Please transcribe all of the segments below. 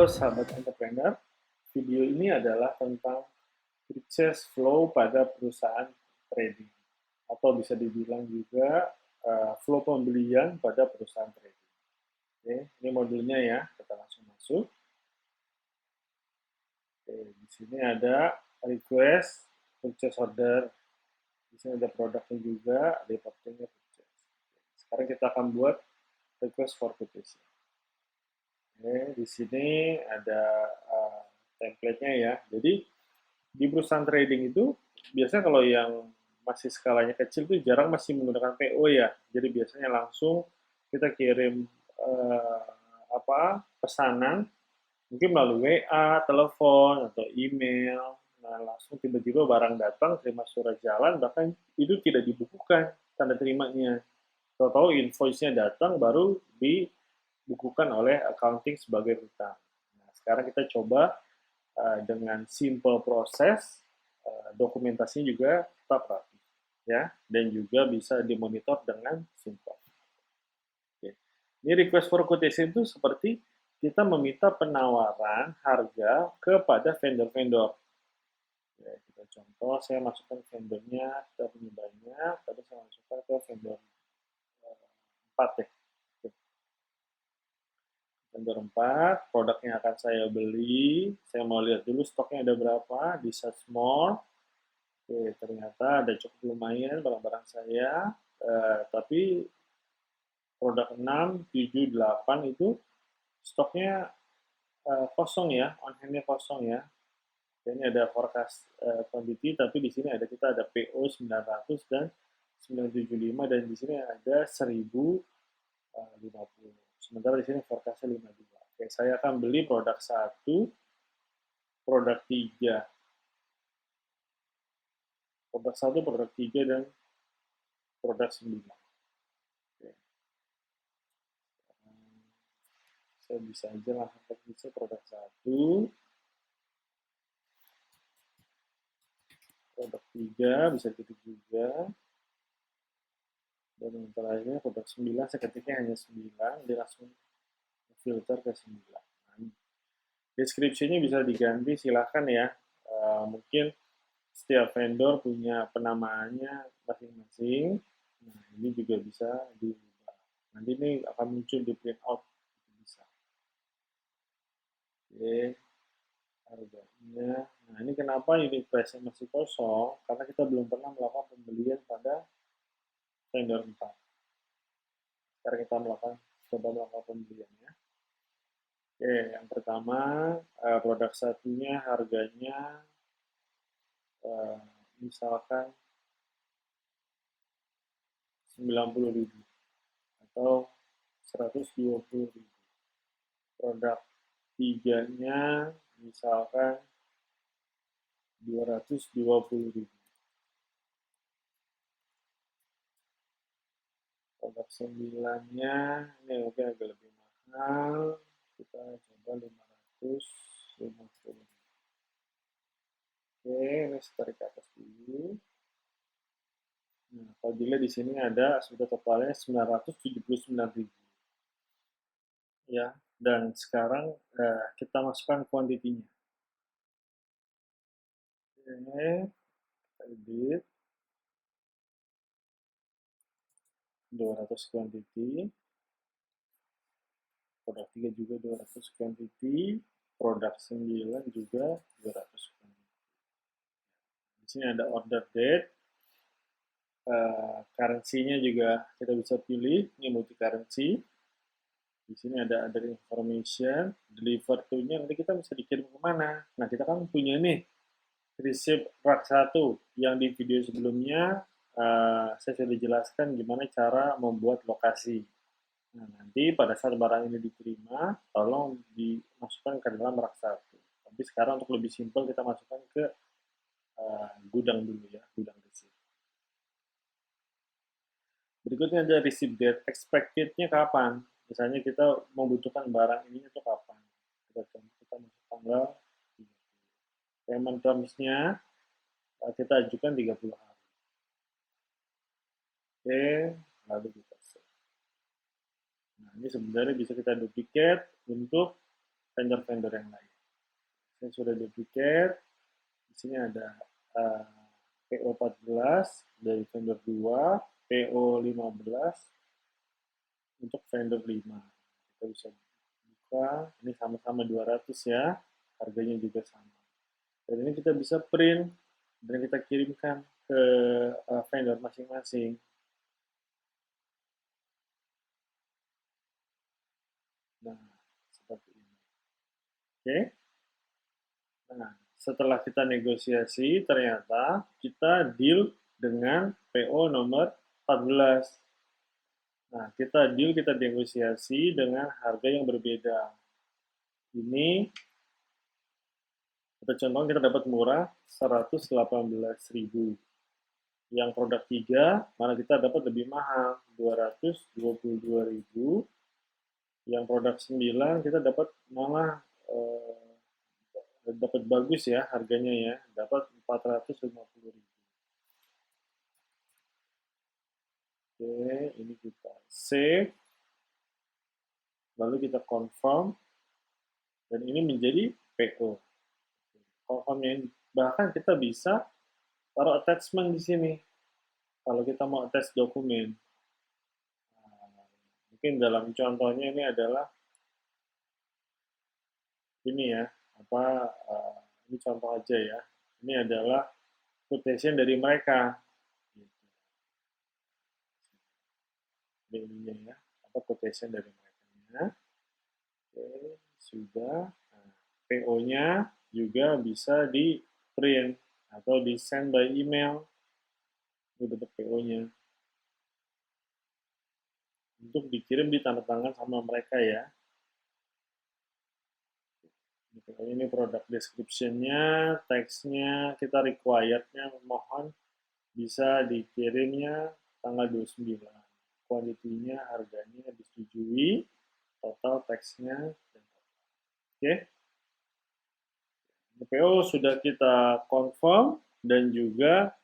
sahabat entrepreneur, video ini adalah tentang purchase flow pada perusahaan trading, atau bisa dibilang juga flow pembelian pada perusahaan trading. Oke, ini modulnya ya, kita langsung masuk. Oke, di sini ada request, purchase order, di sini ada produknya juga, ada reportingnya purchase. Sekarang kita akan buat request for quotation. Oke, di sini ada template-nya ya. Jadi di perusahaan trading itu biasanya kalau yang masih skalanya kecil tuh jarang masih menggunakan PO ya. Jadi biasanya langsung kita kirim pesanan mungkin melalui WA, telepon atau email. Nah, langsung tiba-tiba barang datang, terima surat jalan, bahkan itu tidak dibukukan tanda terimanya. Tahu-tahu invoice-nya datang baru dibukukan oleh accounting sebagai hutang. Nah, sekarang kita coba dengan simple proses, dokumentasinya juga tetap rapi, ya, dan juga bisa dimonitor dengan simple. Oke. Ini request for quotation itu seperti kita meminta penawaran harga kepada vendor-vendor. Ya, kita contoh, saya masukkan vendornya, kita punya banyak, tapi saya masukkan ke vendor 4 ya. Vendor 4, produk yang akan saya beli, saya mau lihat dulu stoknya ada berapa, di search more. Oke, ternyata ada cukup lumayan barang-barang saya, tapi produk 6, 7, 8 itu stoknya kosong ya, on hand-nya kosong ya. Ini ada forecast quantity, tapi di sini kita ada PO 900 dan 975, dan di sini ada 1050. Sementara di sini forecast-nya 52. Oke, saya akan beli produk 1, produk 3. Produk 1, produk 3, dan produk 9. Oke. Saya bisa aja langsung ke produk 1, produk 3, bisa ketik juga. Dan yang terakhir produk 9, saya ketiknya hanya 9, dia langsung filter ke 9. Nah, deskripsinya bisa diganti, silahkan ya. Mungkin setiap vendor punya penamaannya masing-masing. Nah, ini juga bisa diubah. Nanti ini akan muncul di print out. Bisa. Oke, harganya. Nah, ini kenapa unit price-nya masih kosong? Karena kita belum pernah melakukan pembelian pada vendor 4. Sekarang kita coba melakukan pembeliannya. Oke, yang pertama, produk satunya harganya misalkan 90.000 atau 120.000. Produk tiganya misalkan 220.000. Produk 9-nya ini mungkin agak lebih mahal, kita coba 550.000. Oke, ini tarik ke atas dulu. Nah, kalau dilihat di sini ada sudah totalnya 979.000. Ya, dan sekarang kita masukkan kuantitinya. Oke, kita edit 200 quantity, produk 3 juga 200 quantity, produk 9 juga 200 quantity. Di sini ada order date, currency-nya juga kita bisa pilih, ini multi currency. Di sini ada other information, deliver to-nya nanti kita bisa dikirim kemana. Nah, kita kan punya nih receipt rak 1 yang di video sebelumnya saya sudah jelaskan gimana cara membuat lokasi. Nah, nanti pada saat barang ini diterima, tolong dimasukkan ke dalam rak 1. Tapi sekarang untuk lebih simpel kita masukkan ke gudang dulu ya, gudang receipt. Berikutnya ada receipt date, expected-nya kapan? Misalnya kita membutuhkan barang ini itu kapan? Kita masuk tanggal 30. Payment terms-nya kita ajukan 30 hari. Oke, lalu kita save. Nah, ini sebenarnya bisa kita duplicate untuk vendor-vendor yang lain. Saya sudah duplicate. Di sini ada PO 14 dari vendor 2, PO 15 untuk vendor 5. Kita bisa buka, ini sama-sama 200 ya, harganya juga sama. Dan ini kita bisa print dan kita kirimkan ke vendor masing-masing. Nah, seperti ini. Oke. Nah, setelah kita negosiasi, ternyata kita deal dengan PO nomor 14. Nah, kita deal, kita negosiasi dengan harga yang berbeda. Ini, kita contoh kita dapat murah 118.000. Yang produk 3, mana kita dapat lebih mahal, 222.000. Yang produk 9, kita dapat malah dapat bagus ya harganya ya, dapat 450.000. Oke, ini kita save, lalu kita confirm, dan ini menjadi PO. Confirmnya, bahkan kita bisa taruh attachment di sini. Kalau kita mau attach dokumen, mungkin dalam contohnya ini adalah ini ya, ini contoh aja ya. Ini adalah quotation dari mereka. Ininya ya, quotation dari mereka. Oke, sudah. Nah, PO-nya juga bisa di print atau di send by email. Ini bentuk PO-nya. Untuk dikirim ditandatangan sama mereka ya. Ini produk description-nya, teksnya, kita required-nya mohon bisa dikirimnya tanggal 29. Quantity-nya, harganya disetujui, total teksnya. Oke. PO sudah kita confirm dan juga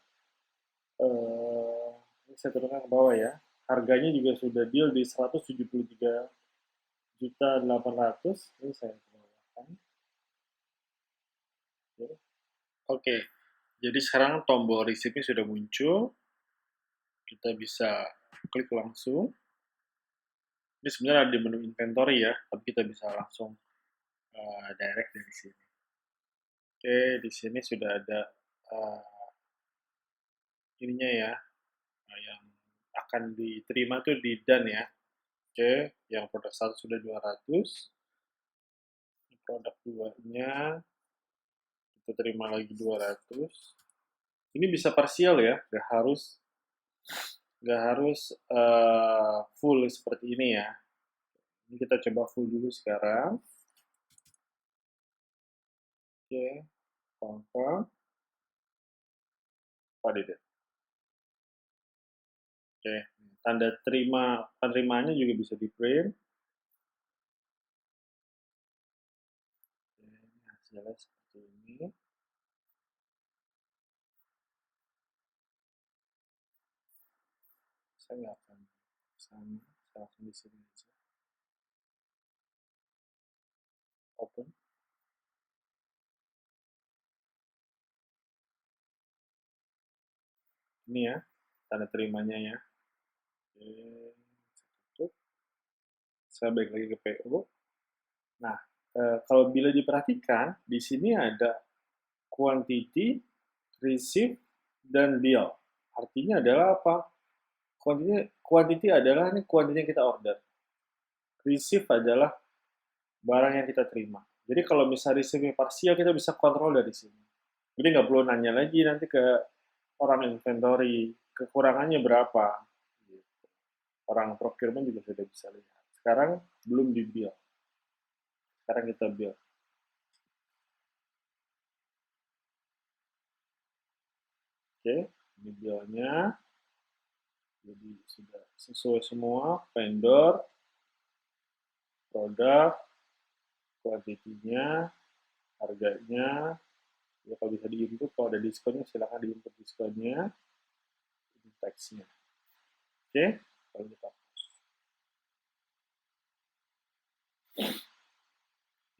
ini saya turunkan ke bawah ya. Harganya juga sudah deal di 173.800.000. Ini saya bawahkan. Oke. Jadi sekarang tombol receipt-nya sudah muncul. Kita bisa klik langsung. Ini sebenarnya ada di menu inventory ya, tapi kita bisa langsung direct dari sini. Oke, di sini sudah ada ininya ya, yang akan diterima tuh di done ya. Oke, yang produk 1 sudah 200. Produk 2-nya kita terima lagi 200. Ini bisa parsial ya, nggak harus full seperti ini ya. Ini kita coba full dulu sekarang. Oke, confirm. Validate. Oke, tanda penerimanya juga bisa di print. Oke, hasilnya seperti ini. Saya nggak akan sama, saya langsung di sini aja. Open. Ini ya, tanda terimanya ya. Oke, saya tutup. Saya balik lagi ke PO. Nah, kalau bila diperhatikan, di sini ada quantity, receive, dan bill. Artinya adalah apa? Quantity adalah ini quantity yang kita order. Receive adalah barang yang kita terima. Jadi kalau misalnya receive parsial, kita bisa kontrol dari sini. Jadi nggak perlu nanya lagi nanti ke orang inventory, kekurangannya berapa. Orang procurement juga sudah bisa lihat. Sekarang belum di bill. Sekarang kita bill. Oke, ini billnya. Jadi sudah sesuai semua, vendor, produk, kuantitinya, harganya. Ya, kalau bisa di-input, kalau ada diskonnya silahkan di-input diskonnya, ini teksnya. Oke, kalau kita hapus.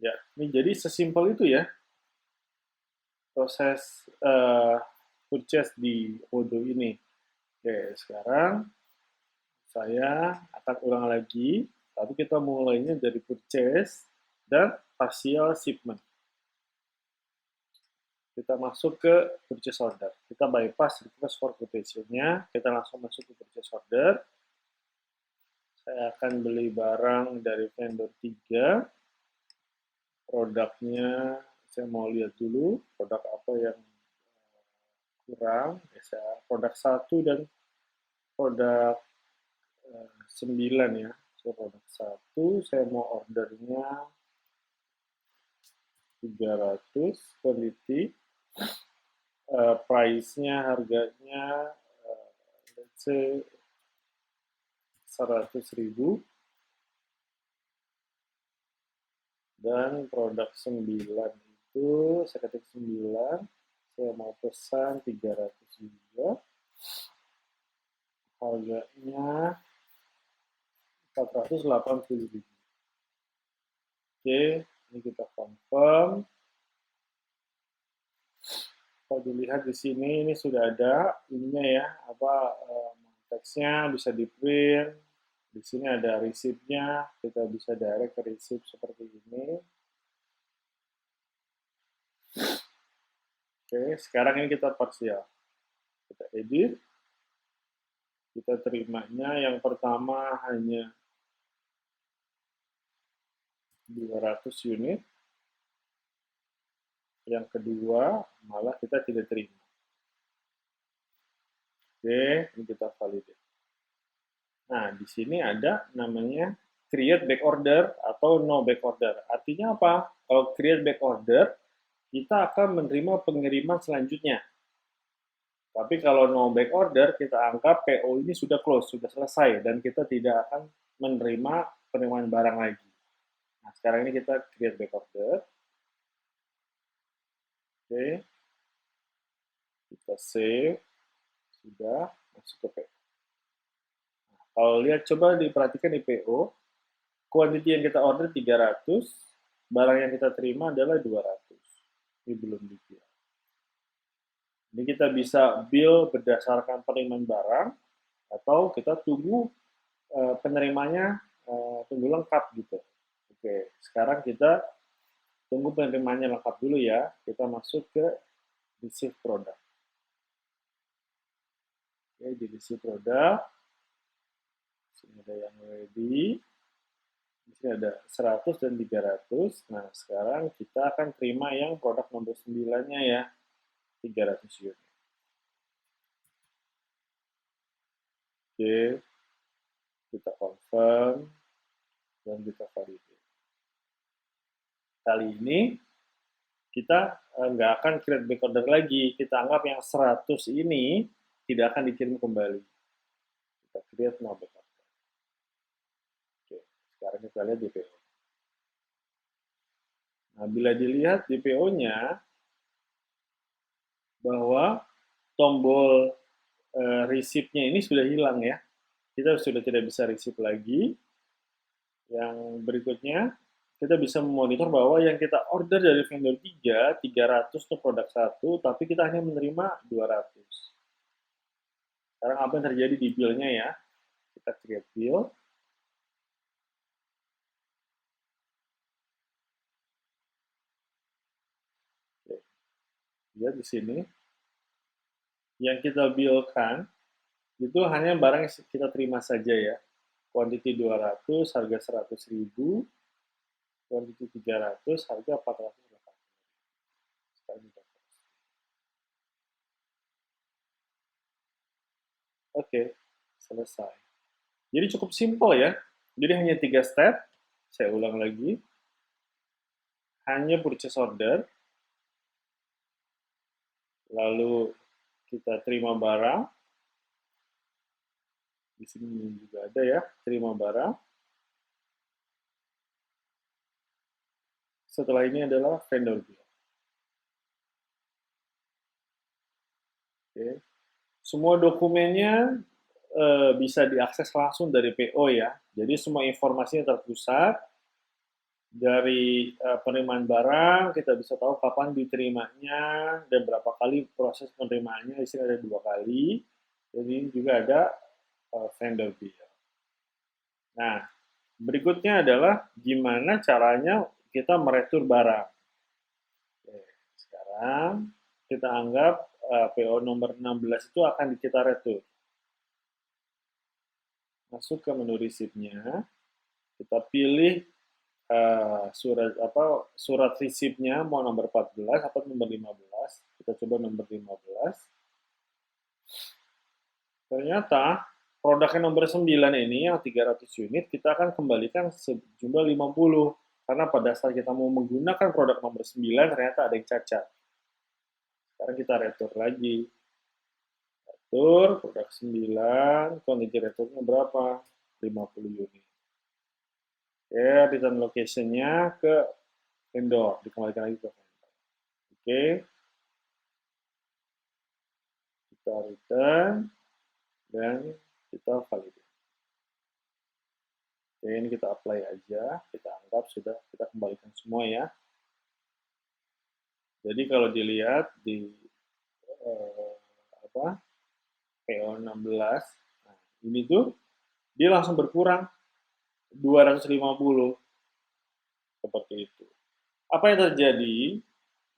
Ya, Ini jadi sesimpel itu ya proses purchase di Odoo ini. Oke, sekarang saya akan ulang lagi, tapi kita mulainya dari purchase dan partial shipment. Kita masuk ke purchase order. Kita bypass request for quotation-nya, kita langsung masuk ke purchase order. Saya akan beli barang dari vendor 3. Produknya, saya mau lihat dulu produk apa yang kurang. Bisa produk 1 dan produk 9 ya. So, produk 1, saya mau ordernya 300, quantity. Price-nya, harganya, let's say 100.000. Dan produk 9 itu, saya ketik 9, saya mau pesan 300 juga. Harganya 480.000. Oke, ini kita confirm. Kalau dilihat di sini, ini sudah ada ininya ya, teksnya bisa di print. Di sini ada receipt-nya, kita bisa direct ke receipt seperti ini. Oke, sekarang ini kita parsial. Kita edit. Kita terimanya yang pertama hanya 200 unit. Yang kedua malah kita tidak terima. Oke, ini kita validate. Nah, di sini ada namanya create back order atau no back order. Artinya apa? Kalau create back order, kita akan menerima pengiriman selanjutnya. Tapi kalau no back order, kita anggap PO ini sudah close, sudah selesai, dan kita tidak akan menerima penerimaan barang lagi. Nah, sekarang ini kita create back order. Oke. Kita save. Sudah masuk ke PO. Nah, kalau lihat, coba diperhatikan di PO, quantity yang kita order 300, barang yang kita terima adalah 200. Ini belum di-bill. Ini kita bisa bill berdasarkan penerimaan barang, atau kita tunggu penerimanya tunggu lengkap gitu. Oke, sekarang kita tunggu penerimanya lengkap dulu ya. Kita masuk ke receive product. Oke, di receive product. Sini ada yang ready. Di sini ada 100 dan 300. Nah, sekarang kita akan terima yang produk nomor 9-nya ya. 300 unit. Oke. Kita confirm dan kita validate. Kali ini kita nggak akan create back order lagi. Kita anggap yang 100 ini tidak akan dikirim kembali. Kita create no back order. Oke, sekarang kita lihat di PO. Nah, bila dilihat di PO-nya bahwa tombol receipt-nya ini sudah hilang ya. Kita sudah tidak bisa receipt lagi. Yang berikutnya, kita bisa memonitor bahwa yang kita order dari vendor 3, 300 untuk produk 1, tapi kita hanya menerima 200. Sekarang apa yang terjadi di bill-nya ya? Kita create bill. Oke. Lihat di sini. Yang kita bill-kan itu hanya barang yang kita terima saja ya. Quantity 200, harga 100.000. Quantity 300, harga 480. Oke, selesai. Jadi cukup simpel ya. Jadi hanya 3 step. Saya ulang lagi. Hanya purchase order. Lalu kita terima barang. Di sini juga ada ya, terima barang. Setelah ini adalah vendor bill. Oke. Semua dokumennya bisa diakses langsung dari PO ya. Jadi semua informasinya terpusat Dari penerimaan barang, kita bisa tahu kapan diterimanya dan berapa kali proses penerimaannya. Di sini ada 2 kali. Jadi juga ada vendor bill. Nah, berikutnya adalah gimana caranya kita meretur barang. Oke, sekarang kita anggap PO nomor 16 itu akan kita retur. Masuk ke menu receipt-nya, kita pilih surat receipt-nya mau nomor 14 atau nomor 15. Kita coba nomor 15. Ternyata produknya nomor 9 ini yang 300 unit kita akan kembalikan sejumlah 50 karena pada saat kita mau menggunakan produk nomor 9 ternyata ada yang cacat. Sekarang kita retur lagi. Retur produk 9, quantity returnya berapa? 50 unit. Ya, return location-nya ke vendor, dikembalikan lagi ke vendor. Oke. Kita return dan kita validate. Oke, ini kita apply aja, kita anggap sudah kita kembalikan semua ya. Jadi kalau dilihat di PO 16, nah, ini tuh dia langsung berkurang 250 seperti itu. Apa yang terjadi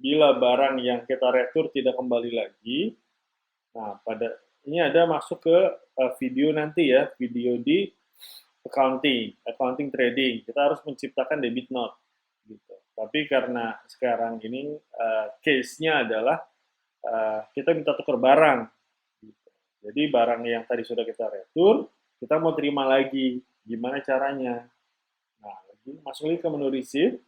bila barang yang kita retur tidak kembali lagi? Nah, ini ada masuk ke video nanti ya, video di accounting trading. Kita harus menciptakan debit note gitu. Tapi karena sekarang ini case-nya adalah kita minta tukar barang. Gitu. Jadi barang yang tadi sudah kita retur, kita mau terima lagi. Gimana caranya? Nah, masuk lagi ke menu receipt.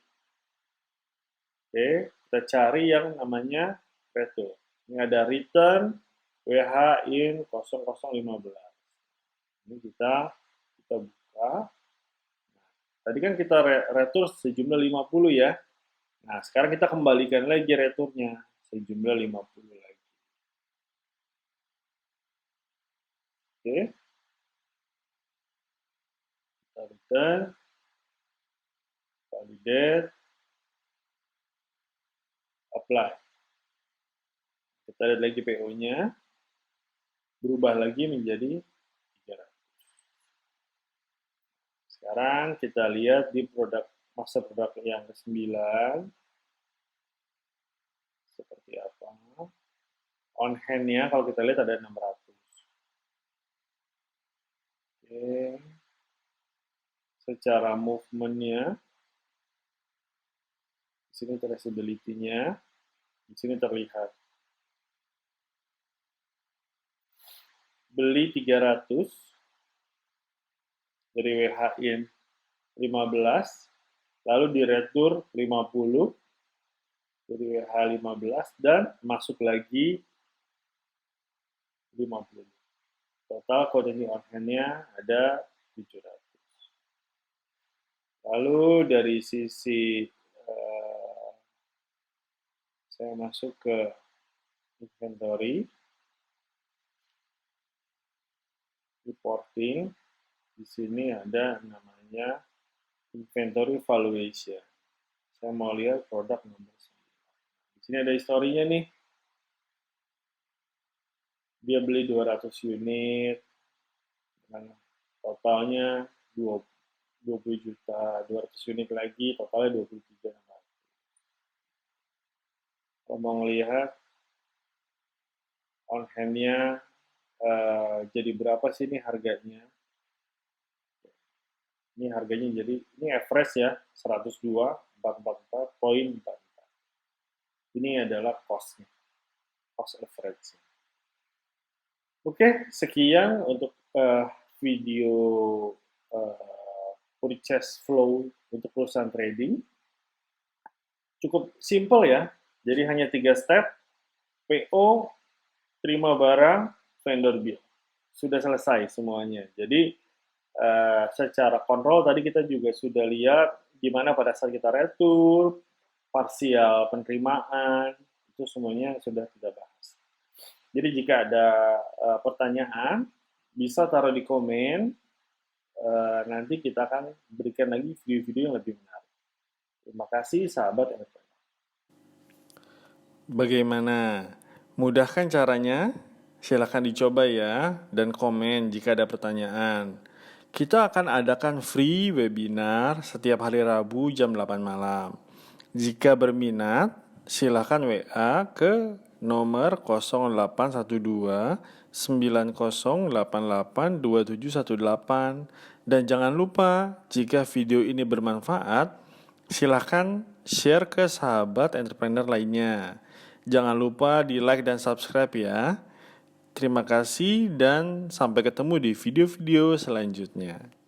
Oke, kita cari yang namanya retur. Ini ada return WH in 0015. Ini kita buka. Tadi kan kita retur sejumlah 50 ya. Nah, sekarang kita kembalikan lagi returnya sejumlah 50 lagi. Oke. Kita return, validate, apply. Kita lihat lagi PO-nya, berubah lagi menjadi 300. Sekarang kita lihat di masa produk yang ke-9, seperti apa. On hand-nya kalau kita lihat ada 600. Oke. Secara movement-nya, di sini traceability-nya, di sini terlihat. Beli 300 dari WHIN 15, lalu diretur 50 dari WH 15 dan masuk lagi 50. Total quantity on hand-nya ada 700. Lalu dari sisi saya masuk ke inventory, reporting. Di sini ada namanya inventory valuation. Saya mau lihat produk nomor 9. Di sini ada historinya nih. Dia beli 200 unit dengan totalnya 20 juta, 200 unit lagi totalnya 23. Kalau mau melihat on hand-nya jadi berapa sih ini harganya? Ini harganya jadi ini average ya 102.444. Ini adalah cost-nya, cost average. Oke, sekian untuk video purchase flow untuk perusahaan trading. Cukup simple ya. Jadi hanya 3 step. PO, terima barang, vendor bill. Sudah selesai semuanya. Jadi secara kontrol tadi kita juga sudah lihat gimana pada saat kita retur, parsial penerimaan, itu semuanya sudah kita bahas. Jadi jika ada pertanyaan, bisa taruh di komen, nanti kita akan berikan lagi video-video yang lebih menarik. Terima kasih sahabat entrepreneur. Bagaimana? Mudah kan caranya? Silahkan dicoba ya, dan komen jika ada pertanyaan. Kita akan adakan free webinar setiap hari Rabu jam 8 malam. Jika berminat, silahkan WA ke nomor 0812 9088 2718. Dan jangan lupa, jika video ini bermanfaat, silahkan share ke sahabat entrepreneur lainnya. Jangan lupa di like dan subscribe ya. Terima kasih dan sampai ketemu di video-video selanjutnya.